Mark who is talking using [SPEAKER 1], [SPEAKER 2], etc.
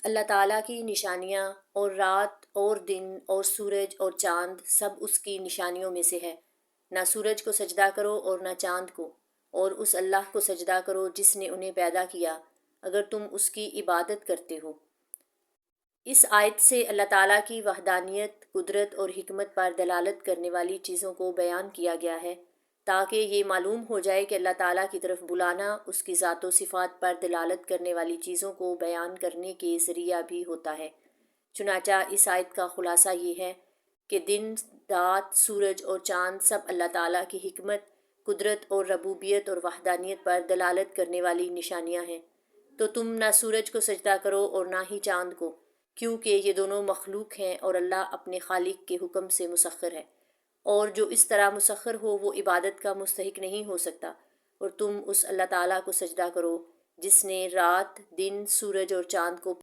[SPEAKER 1] اللہ تعالیٰ کی نشانیاں، اور رات اور دن اور سورج اور چاند سب اس کی نشانیوں میں سے ہے۔ نہ سورج کو سجدہ کرو اور نہ چاند کو، اور اس اللہ کو سجدہ کرو جس نے انہیں پیدا کیا، اگر تم اس کی عبادت کرتے ہو۔ اس آیت سے اللہ تعالیٰ کی وحدانیت، قدرت اور حکمت پر دلالت کرنے والی چیزوں کو بیان کیا گیا ہے، تاکہ یہ معلوم ہو جائے کہ اللہ تعالیٰ کی طرف بلانا اس کی ذات و صفات پر دلالت کرنے والی چیزوں کو بیان کرنے کے ذریعہ بھی ہوتا ہے۔ چنانچہ اس آیت کا خلاصہ یہ ہے کہ دن، رات، سورج اور چاند سب اللہ تعالیٰ کی حکمت، قدرت اور ربوبیت اور وحدانیت پر دلالت کرنے والی نشانیاں ہیں۔ تو تم نہ سورج کو سجدہ کرو اور نہ ہی چاند کو، کیونکہ یہ دونوں مخلوق ہیں اور اللہ اپنے خالق کے حکم سے مسخر ہے، اور جو اس طرح مسخر ہو وہ عبادت کا مستحق نہیں ہو سکتا۔ اور تم اس اللہ تعالیٰ کو سجدہ کرو جس نے رات، دن، سورج اور چاند کو